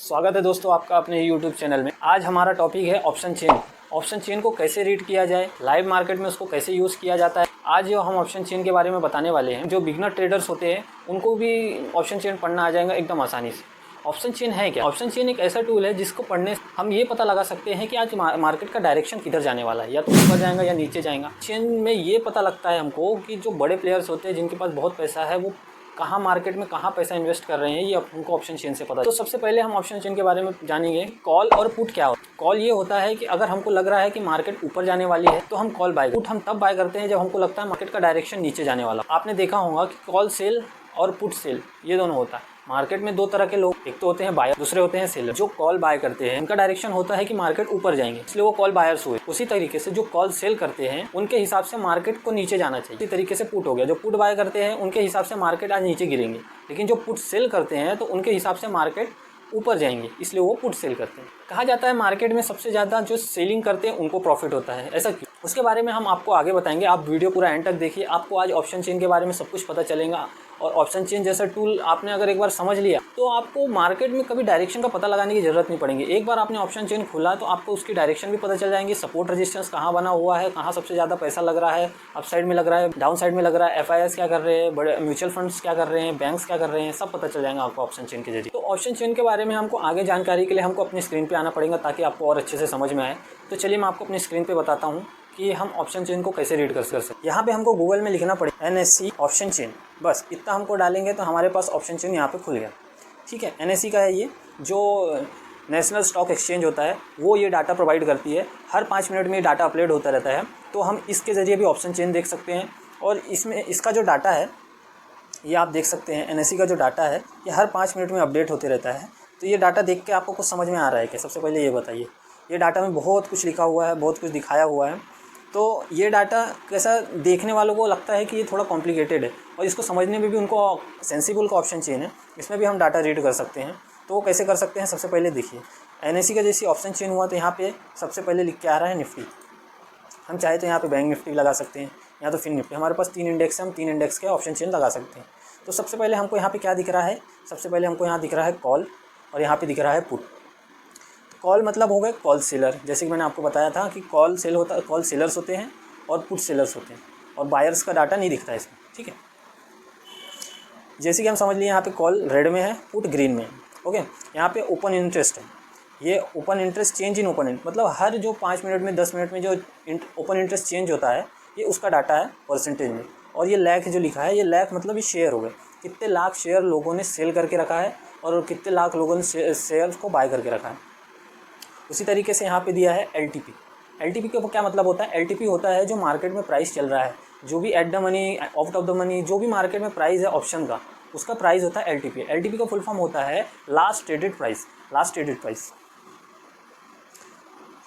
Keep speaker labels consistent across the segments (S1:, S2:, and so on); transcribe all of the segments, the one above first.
S1: स्वागत है दोस्तों आपका अपने YouTube चैनल में। आज हमारा टॉपिक है ऑप्शन चेन। ऑप्शन चेन को कैसे रीड किया जाए, लाइव मार्केट में उसको कैसे यूज़ किया जाता है। आज जो हम ऑप्शन चेन के बारे में बताने वाले हैं, जो बिगनर ट्रेडर्स होते हैं उनको भी ऑप्शन चेन पढ़ना आ जाएगा एकदम आसानी से। ऑप्शन चेन है क्या? ऑप्शन चेन एक ऐसा टूल है जिसको पढ़ने से हम ये पता लगा सकते हैं कि आज मार्केट का डायरेक्शन किधर जाने वाला है, या तो ऊपर जाएगा या नीचे जाएगा। चेन में ये पता लगता है हमको कि जो बड़े प्लेयर्स होते हैं जिनके पास बहुत पैसा है वो कहाँ मार्केट में कहाँ पैसा इन्वेस्ट कर रहे हैं, ये हमको ऑप्शन चेन से पता है। तो सबसे पहले हम ऑप्शन चेन के बारे में जानेंगे। कॉल और पुट क्या होता है। कॉल ये होता है कि अगर हमको लग रहा है कि मार्केट ऊपर जाने वाली है तो हम कॉल बाय। पुट हम तब बाय करते हैं जब हमको लगता है मार्केट का डायरेक्शन नीचे जाने वाला। आपने देखा होगा कि कॉल सेल और पुट सेल ये दोनों होता है। मार्केट में दो तरह के लोग, एक तो होते हैं बायर, दूसरे होते हैं सेलर। जो कॉल बाय करते हैं उनका डायरेक्शन होता है कि मार्केट ऊपर जाएंगे, इसलिए वो कॉल बायर्स हुए। उसी तरीके से जो कॉल सेल करते हैं उनके हिसाब से मार्केट को नीचे जाना चाहिए। इसी तरीके से पुट हो गया, जो पुट बाय करते हैं उनके हिसाब से मार्केट आज नीचे गिरेंगे, लेकिन जो पुट सेल करते हैं तो उनके हिसाब से मार्केट ऊपर जाएंगे, इसलिए वो पुट सेल करते हैं। कहा जाता है मार्केट में सबसे ज़्यादा जो सेलिंग करते हैं उनको प्रॉफिट होता है। ऐसा क्यों? उसके बारे में हम आपको आगे बताएंगे। आप वीडियो पूरा एंड तक देखिए, आपको आज ऑप्शन चेन के बारे में सब कुछ पता चलेगा। और ऑप्शन चेन जैसा टूल आपने अगर एक बार समझ लिया तो आपको मार्केट में कभी डायरेक्शन का पता लगाने की जरूरत नहीं पड़ेगी। एक बार आपने ऑप्शन चेन खुला तो आपको उसकी डायरेक्शन भी पता चल जाएंगी। सपोर्ट रेजिस्टेंस कहाँ बना हुआ है, कहाँ सबसे ज़्यादा पैसा लग रहा है, अप साइड में लग रहा है, डाउन साइड में लग रहा है, FIS क्या कर रहे हैं, बड़े म्यूचुअल फंड्स क्या कर रहे हैं, बैंक्स क्या कर रहे हैं, सब पता चल जाएगा आपको ऑप्शन चेन के जरिए। तो ऑप्शन चेन के बारे में हमको आगे जानकारी के लिए हमको अपनी स्क्रीन पर आना पड़ेगा ताकि आपको और अच्छे से समझ में आए। तो चलिए मैं आपको अपनी स्क्रीन पर बताता हूँ कि हम ऑप्शन चेन को कैसे रीड कर सकते हैं। यहाँ पे हमको गूगल में लिखना पड़ेगा NSE ऑप्शन चेन। बस इतना हमको डालेंगे तो हमारे पास ऑप्शन चेन यहाँ पे खुल गया। ठीक है, NSE का है ये, जो नेशनल स्टॉक एक्सचेंज होता है वो ये डाटा प्रोवाइड करती है। हर 5 मिनट में ये डाटा अपडेट होता रहता है, तो हम इसके ज़रिए भी ऑप्शन चेन देख सकते हैं। और इसमें इसका जो डाटा है ये आप देख सकते हैं। NSE का जो डाटा है ये हर 5 मिनट में अपडेट होते रहता है। तो ये डाटा देख के आपको कुछ समझ में आ रहा है क्या? सबसे पहले ये बताइए। ये डाटा में बहुत कुछ लिखा हुआ है, बहुत कुछ दिखाया हुआ है। तो ये डाटा कैसा देखने वालों को लगता है कि ये थोड़ा कॉम्प्लिकेटेड है, और इसको समझने में भी उनको सेंसिबल का ऑप्शन चेन है, इसमें भी हम डाटा रीड कर सकते हैं। तो वो कैसे कर सकते हैं? सबसे पहले देखिए, NSE का जैसे ऑप्शन चेन हुआ तो यहाँ पे सबसे पहले लिख के आ रहा है निफ्टी। हम चाहे तो यहाँ पे बैंक निफ्टी लगा सकते हैं, या तो फिर निफ्टी। हमारे पास 3 इंडेक्स है, हम 3 इंडेक्स के ऑप्शन चेन लगा सकते हैं। तो सबसे पहले हमको यहाँ पर क्या दिख रहा है? सबसे पहले हमको यहाँ दिख रहा है कॉल, और यहाँ पर दिख रहा है पुट। कॉल मतलब हो गए कॉल सेलर, जैसे कि मैंने आपको बताया था कि कॉल सेल होता है, कॉल सेलर्स होते हैं और पुट सेलर्स होते हैं, और बायर्स का डाटा नहीं दिखता है इसमें। ठीक है, जैसे कि हम समझ लिए यहाँ पे कॉल रेड में है, पुट ग्रीन में है। ओके, यहाँ पे ओपन इंटरेस्ट है। ये open interest change in open interest, मतलब हर जो 5 मिनट में 10 मिनट में जो ओपन इंटरेस्ट चेंज होता है ये उसका डाटा है परसेंटेज में। और ये लाख जो लिखा है, ये लाख मतलब ये शेयर हो गए, कितने लाख शेयर लोगों ने सेल करके रखा है और कितने लाख लोगों ने शेयर को बाय करके रखा है। उसी तरीके से यहाँ पे दिया है LTP। LTP का क्या मतलब होता है? LTP होता है जो मार्केट में प्राइस चल रहा है, जो भी at the money, out of the money, जो भी मार्केट में प्राइस है ऑप्शन का, उसका प्राइस होता है LTP। LTP का फुल फॉर्म होता है last traded price, last traded price.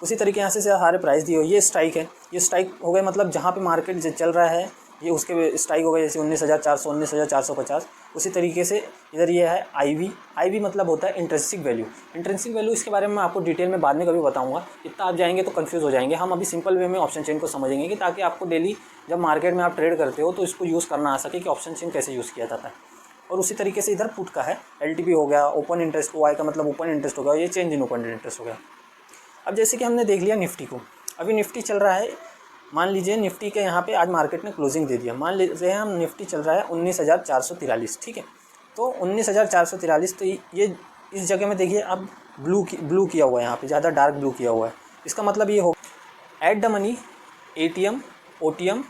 S1: उसी तरीके यहाँ से सारे प्राइस दिए हुए। ये स्ट्राइक है, ये स्ट्राइक हो गए मतलब जहाँ पे मार्केट चल रहा है ये उसके स्ट्राइक हो गए, जैसे 19,400, 19,450। उसी तरीके से इधर ये है IV मतलब होता है इंट्रिंसिक वैल्यू। इंट्रिंसिक वैल्यू इसके बारे में मैं आपको डिटेल में बाद में कभी बताऊंगा, इतना आप जाएंगे तो कंफ्यूज हो जाएंगे। हम अभी सिंपल वे में ऑप्शन चेन को समझेंगे कि ताकि आपको डेली जब मार्केट में आप ट्रेड करते हो तो इसको यूज़ करना आ सके कि ऑप्शन चेन कैसे यूज़ किया जाता है। और उसी तरीके से इधर पुट का है, LTP हो गया, ओपन इंटरेस्ट, OI का मतलब ओपन इंटरेस्ट हो गया, ये चेंज इन ओपन इंटरेस्ट हो गया। अब जैसे कि हमने देख लिया निफ्टी को, अभी निफ्टी चल रहा है, मान लीजिए निफ्टी के यहाँ पे आज मार्केट ने क्लोजिंग दे दिया। मान लीजिए हम निफ्टी चल रहा है 19,443। ठीक है, तो 19,443, तो ये इस जगह में देखिए अब ब्लू किया हुआ है, यहाँ पे ज़्यादा डार्क ब्लू किया हुआ है। इसका मतलब ये हो at the money, ATM, OTM।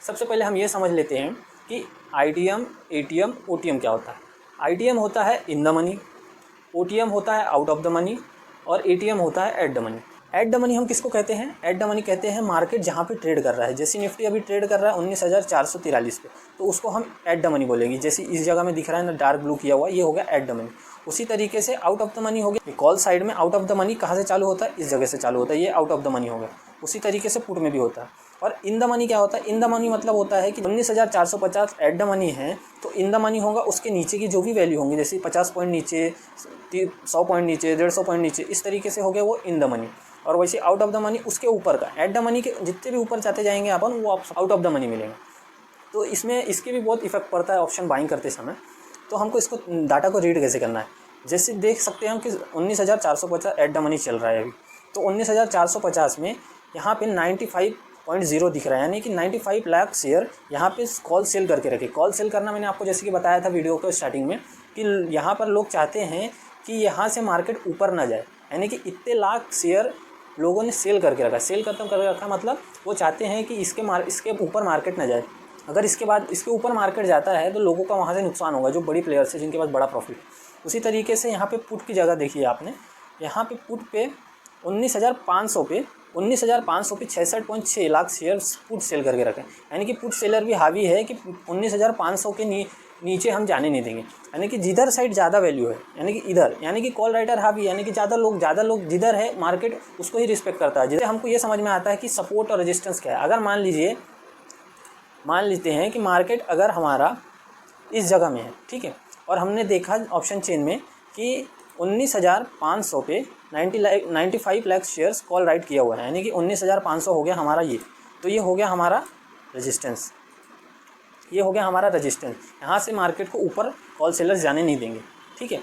S1: सबसे पहले हम ये समझ लेते हैं कि ITM, ATM, OTM क्या होता है। ITM होता है इन द मनी, OTM होता है आउट ऑफ द मनी, और ATM होता है at the money. At the money हम किसको कहते हैं? एट द मनी कहते हैं मार्केट जहाँ पे ट्रेड कर रहा है। जैसे निफ्टी अभी ट्रेड कर रहा है 19,443 पे, तो उसको हम एट द मनी बोलेंगे। जैसे इस जगह में दिख रहा है ना डार्क ब्लू किया हुआ, ये हो गया एट द मनी। उसी तरीके से आउट ऑफ द मनी हो गया, कॉल साइड में आउट ऑफ द मनी कहाँ से चालू होता है? इस जगह से चालू होता है, ये आउट ऑफ द मनी हो गया। उसी तरीके से पुट में भी होता है। और इन द मनी क्या होता है? इन द मनी मतलब होता है कि 19,450 एट द मनी है, तो इन द मनी होगा उसके नीचे की जो भी वैल्यू होंगी, जैसे 50 पॉइंट नीचे, 100 पॉइंट नीचे, 150 पॉइंट नीचे, इस तरीके से हो गया वो इन द मनी। और वैसे आउट ऑफ द मनी उसके ऊपर का, एट द मनी के जितने भी ऊपर जाते जाएंगे अपन, वो आप आउट ऑफ द मनी मिलेंगे। तो इसमें इसके भी बहुत इफेक्ट पड़ता है ऑप्शन बाइंग करते समय। तो हमको इसको डाटा को रीड कैसे करना है? जैसे देख सकते हैं हम कि 19,450 एट द मनी चल रहा है अभी। तो 19,450 में यहाँ पे 95.0 दिख रहा है, यानी कि 95 लाख शेयर यहाँ पे कॉल सेल करके रखे। कॉल सेल करना मैंने आपको जैसे कि बताया था वीडियो के स्टार्टिंग में कि यहाँ पर लोग चाहते हैं कि यहाँ से मार्केट ऊपर ना जाए, यानी कि इतने लाख शेयर लोगों ने सेल करके रखा। सेल खत्म करके रखा मतलब वो चाहते हैं कि इसके ऊपर मार्केट ना जाए। अगर इसके बाद इसके ऊपर मार्केट जाता है तो लोगों का वहाँ से नुकसान होगा, जो बड़ी प्लेयर्स है जिनके पास बड़ा प्रॉफिट। उसी तरीके से यहाँ पे पुट की जगह देखिए आपने, यहाँ पे पुट पे 19,500 पे 66.6 लाख शेयर पुट सेल करके रखे, यानी कि पुट सेलर भी हावी है कि 19,500 के नीचे हम जाने नहीं देंगे, यानी कि जिधर साइड ज़्यादा वैल्यू है, यानी कि इधर, यानी कि कॉल राइटर हावी, यानी कि ज़्यादा लोग जिधर है मार्केट उसको ही रिस्पेक्ट करता है। जिधर हमको ये समझ में आता है कि सपोर्ट और रेजिस्टेंस क्या है। अगर मान लेते हैं कि मार्केट अगर हमारा इस जगह में है, ठीक है, और हमने देखा ऑप्शन चेन में कि 19,500 पे 95 लाख शेयर्स कॉल राइट किया हुआ है, यानी कि 19,500 हो गया हमारा ये। तो ये हो गया हमारा रेजिस्टेंस, यहाँ से मार्केट को ऊपर कॉल सेलर्स जाने नहीं देंगे, ठीक है।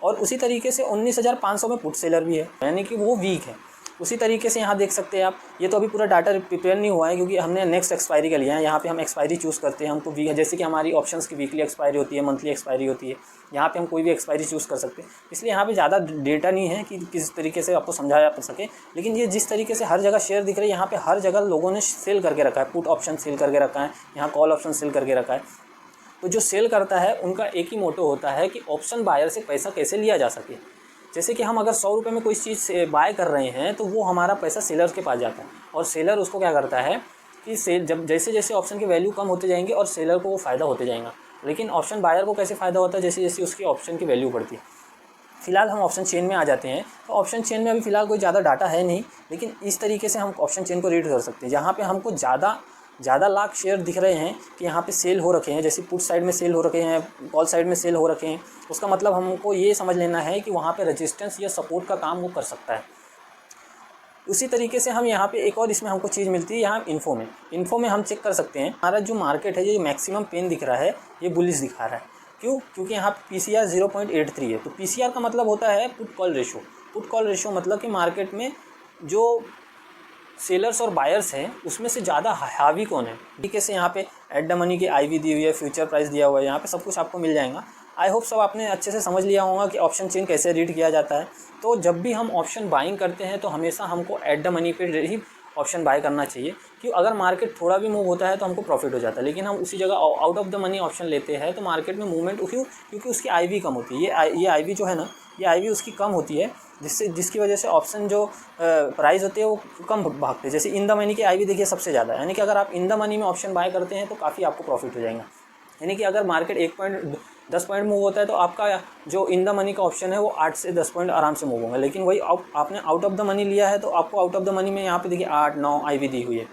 S1: और उसी तरीके से 19,500 में पुट सेलर भी है, यानी कि वो वीक है। उसी तरीके से यहाँ देख सकते हैं आप, ये तो अभी पूरा डाटा प्रिपेयर नहीं हुआ है क्योंकि हमने नेक्स्ट एक्सपायरी का लिया है। यहाँ पे हम एक्सपायरी चूज़ करते हैं, हमको वीक है, जैसे कि हमारी ऑप्शंस की वीकली एक्सपायरी होती है, मंथली एक्सपायरी होती है, यहाँ पे हम कोई भी एक्सपायरी चूज़ कर सकते हैं। इसलिए यहाँ पे ज़्यादा डेटा नहीं है कि किस तरीके से आपको समझाया जा सके, लेकिन ये जिस तरीके से हर जगह शेयर दिख रहे हैं, यहाँ पे हर जगह लोगों ने सेल करके रखा है, पुट ऑप्शन सेल करके रखा है, यहाँ कॉल ऑप्शन सेल करके रखा है। तो जो सेल करता है उनका एक ही मोटो होता है कि ऑप्शन बायर से पैसा कैसे लिया जा सके। जैसे कि हम अगर 100 रुपये में कोई चीज़ बाय कर रहे हैं तो वो हमारा पैसा सेलर के पास जाता है, और सेलर उसको क्या करता है कि जब जैसे जैसे ऑप्शन की वैल्यू कम होते जाएंगे और सेलर को वो फ़ायदा होते जाएगा। लेकिन ऑप्शन बायर को कैसे फ़ायदा होता है, जैसे जैसे उसकी ऑप्शन की वैल्यू बढ़ती है। फिलहाल हम ऑप्शन चेन में आ जाते हैं। तो ऑप्शन चेन में अभी फ़िलहाल कोई ज़्यादा डाटा है नहीं, लेकिन इस तरीके से हम ऑप्शन चेन को रीड कर सकते हैं। जहाँ पे हमको ज़्यादा लाख शेयर दिख रहे हैं कि यहाँ पे सेल हो रखे हैं, जैसे पुट साइड में सेल हो रखे हैं, कॉल साइड में सेल हो रखे हैं, उसका मतलब हमको ये समझ लेना है कि वहाँ पे रेजिस्टेंस या सपोर्ट का काम वो कर सकता है। उसी तरीके से हम यहाँ पे एक और इसमें हमको चीज़ मिलती है, यहाँ इन्फो में हम चेक कर सकते हैं हमारा जो मार्केट है, जो मैक्सिमम पेन दिख रहा है ये बुलिश दिखा रहा है। क्यों? क्योंकि यहाँ पे PCR 0.83 है। तो PCR का मतलब होता है पुट कॉल रेशो मतलब कि मार्केट में जो सेलर्स और बायर्स हैं उसमें से ज़्यादा हावी कौन है। तरीके से यहाँ पे एट द मनी की IV दी हुई है, फ्यूचर प्राइस दिया हुआ है, यहाँ पे सब कुछ आपको मिल जाएगा। आई होप सब आपने अच्छे से समझ लिया होगा कि ऑप्शन चेन कैसे रीड किया जाता है। तो जब भी हम ऑप्शन बाइंग करते हैं तो हमेशा हमको एट द मनी पे ही ऑप्शन बाय करना चाहिए, क्यों अगर मार्केट थोड़ा भी मूव होता है तो हमको प्रॉफिट हो जाता है। लेकिन हम उसी जगह out of the money option लेते हैं तो मार्केट में मूवमेंट क्योंकि उसकी IV कम होती है। ये IV जो है ना, ये IV उसकी कम होती है, जिसकी वजह से ऑप्शन जो प्राइस होते हैं वो कम भागते हैं। जैसे इन द मनी की IV देखिए सबसे ज़्यादा, यानी कि अगर आप इन द मनी में ऑप्शन बाय करते हैं तो काफ़ी आपको प्रॉफिट हो जाएगा। यानी कि अगर मार्केट 10 पॉइंट मूव होता है तो आपका जो इन द मनी का ऑप्शन है वो 8 से 10 पॉइंट आराम से मूव होंगे। लेकिन वही आपने आउट ऑफ द मनी लिया है तो आपको आउट ऑफ द मनी में यहाँ पे देखिए 8-9 IV दी हुई है।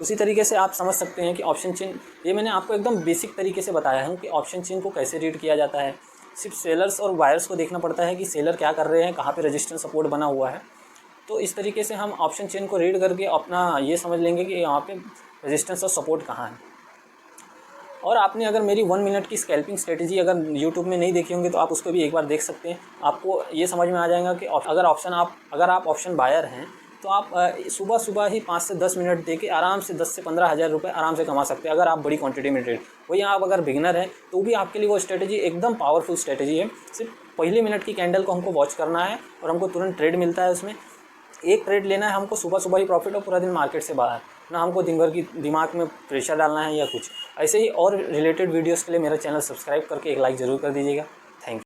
S1: उसी तरीके से आप समझ सकते हैं कि ऑप्शन चेन, ये मैंने आपको एकदम बेसिक तरीके से बताया हूँ कि ऑप्शन चेन को कैसे रीड किया जाता है। सिर्फ सेलर्स और बायर्स को देखना पड़ता है कि सेलर क्या कर रहे हैं, कहाँ पे रेजिस्टेंस सपोर्ट बना हुआ है। तो इस तरीके से हम ऑप्शन चेन को रीड करके अपना ये समझ लेंगे कि यहाँ पे रेजिस्टेंस और सपोर्ट कहाँ है। और आपने अगर मेरी 1 मिनट की स्कैल्पिंग स्ट्रेटेजी अगर यूट्यूब में नहीं देखी होंगी तो आप उसको भी एक बार देख सकते हैं। आपको ये समझ में आ जाएगा कि अगर आप ऑप्शन बायर हैं तो आप सुबह ही 5 से 10 मिनट दे के आराम से 10 से 15 हज़ार रुपये आराम से कमा सकते हैं अगर आप बड़ी क्वांटिटी में ट्रेड। वही आप अगर बिगिनर हैं तो भी आपके लिए वो स्ट्रेटेजी एकदम पावरफुल स्ट्रेटेजी है। सिर्फ पहले मिनट की कैंडल को हमको वॉच करना है और हमको तुरंत ट्रेड मिलता है। उसमें एक ट्रेड लेना है हमको, सुबह ही प्रॉफिट और पूरा दिन मार्केट से बाहर, ना हमको दिन भर की दिमाग में प्रेशर डालना है या कुछ। ऐसे ही और रिलेटेड वीडियोज़ के लिए मेरा चैनल सब्सक्राइब करके एक लाइक ज़रूर कर दीजिएगा।